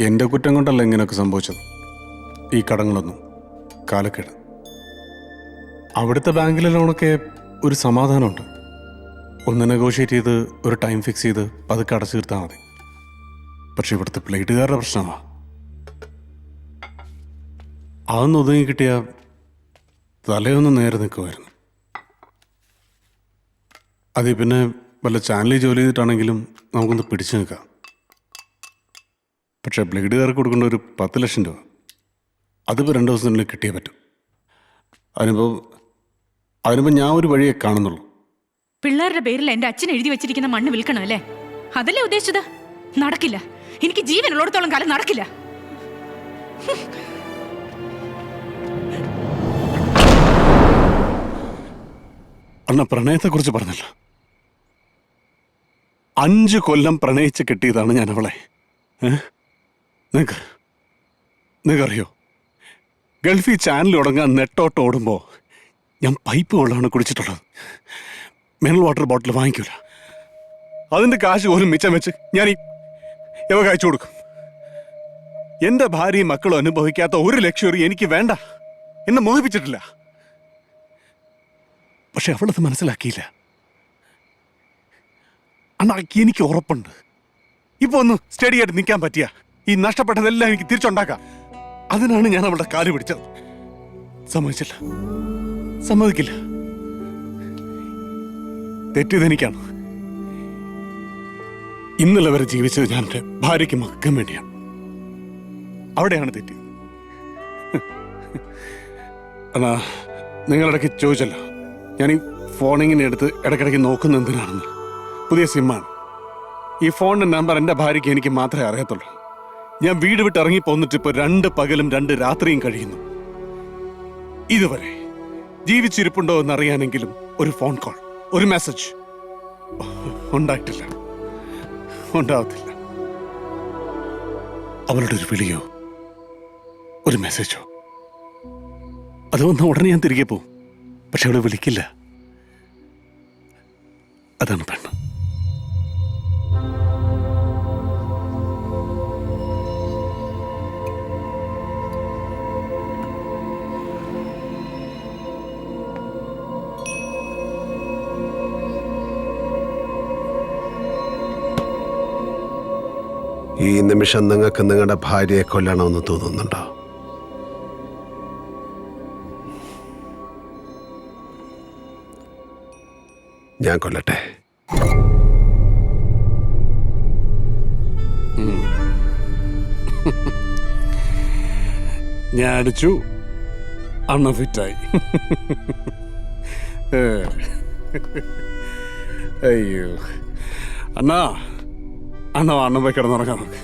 എൻ്റെ കുറ്റം കൊണ്ടല്ല ഇങ്ങനെയൊക്കെ സംഭവിച്ചത്. ഈ കടങ്ങളൊന്നും കാലക്കേട്. അവിടുത്തെ ബാങ്കിലെ ലോണൊക്കെ ഒരു സമാധാനമുണ്ട്. ഒന്ന് നെഗോഷിയേറ്റ് ചെയ്ത് ഒരു ടൈം ഫിക്സ് ചെയ്ത് പതുക്കെ അടച്ചു തീർത്താൽ മതി. പക്ഷെ ഇവിടുത്തെ പ്ലേറ്റുകാരുടെ പ്രശ്നമാണ്. അതൊന്ന് ഒതുങ്ങി കിട്ടിയ തലയൊന്ന് നേരെ നിൽക്കുമായിരുന്നു. അതെ, പിന്നെ വല്ല ചാനലിൽ ജോലി ചെയ്തിട്ടാണെങ്കിലും നമുക്കൊന്ന് പിടിച്ചു നിൽക്കാം. പക്ഷേ ബ്ലേഡുകാർക്ക് കൊടുക്കേണ്ട ഒരു 10 ലക്ഷം രൂപ അതിപ്പോൾ 2 ദിവസത്തിനുള്ളിൽ കിട്ടിയേ പറ്റും. അതിനിപ്പോൾ ഞാൻ ഒരു വഴിയെ കാണുന്നുള്ളൂ. പിള്ളേരുടെ പേരിൽ എന്റെ അച്ഛൻ എഴുതി വെച്ചിരിക്കുന്ന മണ്ണ് വിൽക്കണം അല്ലേ? അതല്ലേ ഉദ്ദേശിച്ചത്? നടക്കില്ല. എനിക്ക് ജീവനുള്ളിടത്തോളം കാലം നടക്കില്ല. അണ്ണ പ്രണയത്തെക്കുറിച്ച് പറഞ്ഞല്ല. 5 കൊല്ലം പ്രണയിച്ച് കെട്ടിയതാണ് ഞാൻ അവളെ. നിങ്ങൾക്കറിയോ, ഗൾഫിൽ ചാനൽ തുടങ്ങാൻ നെട്ടോട്ട് ഓടുമ്പോൾ ഞാൻ പൈപ്പ് വെള്ളമാണ് കുടിച്ചിട്ടുള്ളത്. Mineral water bottle വാങ്ങിക്കൂല. അതിൻ്റെ കാശ് പോലും മിച്ചം വെച്ച് ഞാൻ ഇവ കഴിച്ചു കൊടുക്കും. എൻ്റെ ഭാര്യയും മക്കളും അനുഭവിക്കാത്ത ഒരു ലക്ഷ്വറി എനിക്ക് വേണ്ട. എന്നെ മോഹിപ്പിച്ചിട്ടില്ല. പക്ഷെ അവളത് മനസ്സിലാക്കിയില്ല. അണ്ണാ, എനിക്ക് ഉറപ്പുണ്ട് ഇപ്പൊ ഒന്ന് സ്റ്റഡി ആയിട്ട് നിൽക്കാൻ പറ്റിയ ഈ നഷ്ടപ്പെട്ടതെല്ലാം എനിക്ക് തിരിച്ചുണ്ടാക്കാം. അതിനാണ് ഞാൻ അവളുടെ കാല് പിടിച്ചത്. സമ്മതിച്ചില്ല, സമ്മതിക്കില്ല. തെറ്റിയതെനിക്കാണ്. ഇന്നലെ വരെ ജീവിച്ചത് ഞാൻ എൻ്റെ ഭാര്യയ്ക്ക് മകൻ വേണ്ടിയാണ്. അവിടെയാണ് തെറ്റിയത്. അണ്ണാ, നിങ്ങളിടയ്ക്ക് ചോദിച്ചല്ലോ ഞാൻ ഈ ഫോണിങ്ങനെ എടുത്ത് ഇടയ്ക്കിടയ്ക്ക് നോക്കുന്ന എന്തിനാണെന്ന്. പുതിയ സിമ്മാണ്. ഈ ഫോണിൻ്റെ നമ്പർ എൻ്റെ ഭാര്യയ്ക്ക് എനിക്ക് മാത്രമേ അറിയത്തുള്ളൂ. ഞാൻ വീട് വിട്ട് ഇറങ്ങി പോന്നിട്ട് ഇപ്പോൾ 2 പകലും 2 രാത്രിയും കഴിയുന്നു. ഇതുവരെ ജീവിച്ചിരിപ്പുണ്ടോ എന്നറിയാനെങ്കിലും ഒരു ഫോൺ കോൾ, ഒരു മെസ്സേജ് ഉണ്ടായിട്ടില്ല, ഉണ്ടാവത്തില്ല. അവളുടെ ഒരു വിളിയോ ഒരു മെസ്സേജോ അത് വന്ന ഉടനെ ഞാൻ തിരികെ പോവും. പക്ഷെ അവളെ വിളിക്കില്ല. അതാണ് പെണ്ണ്. ഈ നിമിഷം നിങ്ങൾക്ക് നിങ്ങളുടെ ഭാര്യയെ കൊല്ലണമെന്ന് തോന്നുന്നുണ്ടോ? ഞാൻ കൊല്ലട്ടെ? ഞാൻ അടിച്ചു, അണ്ണ ഫിറ്റായി. അയ്യോ അണ്ണാ, അണ്ണ പോയി കിടന്നുറങ്ങാൻ നോക്ക്.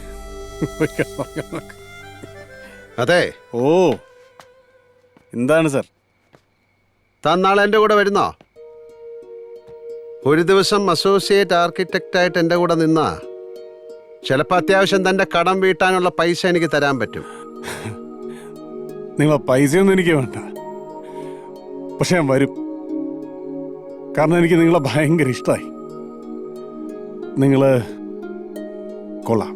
അതെ. ഓ, എന്താണ് സാർ? താൻ നാളെ എൻ്റെ കൂടെ വരുന്നോ? ഒരു ദിവസം അസോസിയേറ്റ് ആർക്കിടെക്റ്റായിട്ട് എൻ്റെ കൂടെ നിന്നാ ചിലപ്പോൾ അത്യാവശ്യം തൻ്റെ കടം വീട്ടാനുള്ള പൈസ എനിക്ക് തരാൻ പറ്റും. നിങ്ങളെ പൈസയൊന്നും എനിക്ക് വേണ്ട. പക്ഷെ ഞാൻ വരും. കാരണം എനിക്ക് നിങ്ങളെ ഭയങ്കര ഇഷ്ടമായി. നിങ്ങള് കൊള്ളാം.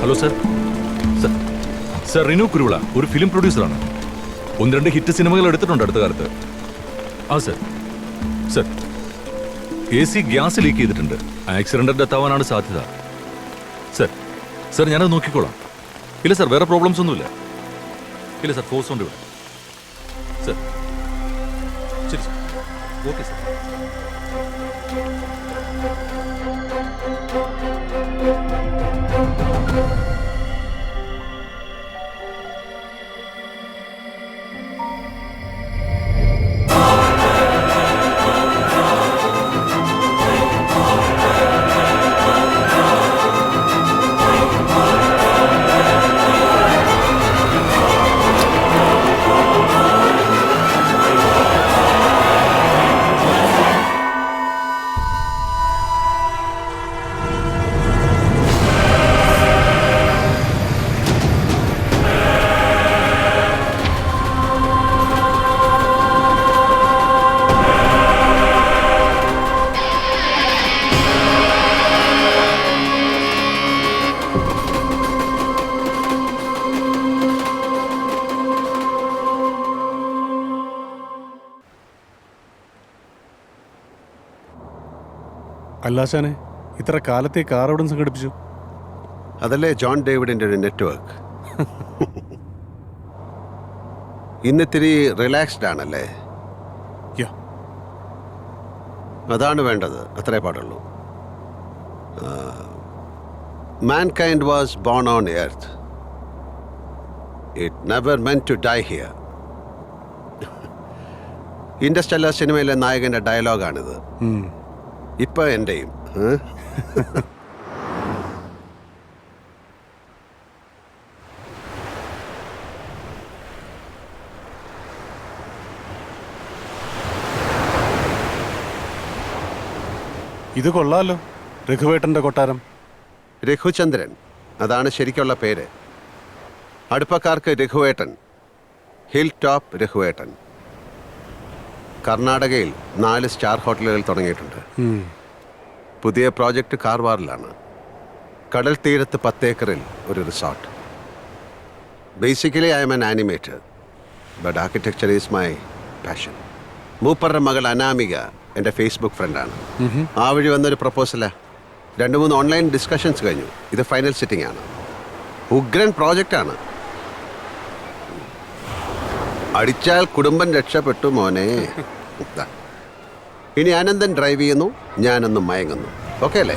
Hello sir. Sir Rinu Kuruvila ഒരു ഫിലിം പ്രൊഡ്യൂസറാണ്. 1-2 ഹിറ്റ് സിനിമകൾ എടുത്തിട്ടുണ്ട് അടുത്ത കാലത്ത്. ആ sir. Sir, AC gas leak ചെയ്തിട്ടുണ്ട്. ആക്സിഡന്റ് ഡെത്ത് ആവാനാണ് സാധ്യത. സർ, ഞാനത് നോക്കിക്കോളാം. ഇല്ല സാർ, വേറെ പ്രോബ്ലംസ് ഒന്നുമില്ല. ഇല്ല സാർ, ഫോഴ്സ് ഉണ്ട് ഇവിടെ. സാർ ശരി സാർ, ഓക്കെ സാർ. അല്ലാശാനെ, ഇത്ര കാലത്തെ കാർ എവിടെ സംഘടിപ്പിച്ചു? അതല്ലേ ജോൺ ഡേവിഡിൻ്റെ ഒരു നെറ്റ്വർക്ക്. ഇന്നിത്തിരി റിലാക്സ്ഡ് ആണല്ലേ? യാ. അതാണ് വേണ്ടത്, അത്രേ പാടുള്ളൂ. Mankind was born on earth. It never meant to die here. Interstellar സിനിമയിലെ നായകന്റെ ഡയലോഗാണിത്. ഇപ്പൊ എന്റെയും. ഇത് കൊള്ളാലോ, രഘുവേട്ടന്റെ കൊട്ടാരം. രഘുചന്ദ്രൻ, അതാണ് ശരിക്കുള്ള പേര്. അടുപ്പക്കാർക്ക് രഘുവേട്ടൻ, ഹിൽ ടോപ്പ് രഘുവേട്ടൻ. കർണാടകയിൽ 4 സ്റ്റാർ ഹോട്ടലുകൾ തുടങ്ങിയിട്ടുണ്ട്. പുതിയ പ്രോജക്റ്റ് കാർവാറിലാണ്. കടൽ തീരത്ത് 10 ഏക്കറിൽ ഒരു റിസോർട്ട്. Basically I'm an animator, but architecture is my passion. മൂപ്പറുടെ മകൾ അനാമിക എൻ്റെ ഫേസ്ബുക്ക് ഫ്രണ്ടാണ്. ആ വഴി വന്നൊരു പ്രപ്പോസലാ. 2-3 ഓൺലൈൻ ഡിസ്കഷൻസ് കഴിഞ്ഞു. ഇത് ഫൈനൽ സിറ്റിംഗ് ആണ്. ഉഗ്രൻ പ്രോജക്റ്റാണ്. അടിച്ചാൽ കുടുംബം രക്ഷപ്പെട്ടു മോനെ. ഇനി അനന്തൻ ഡ്രൈവ് ചെയ്യുന്നു, ഞാനൊന്ന് മയങ്ങുന്നു. ഓക്കെ അല്ലേ?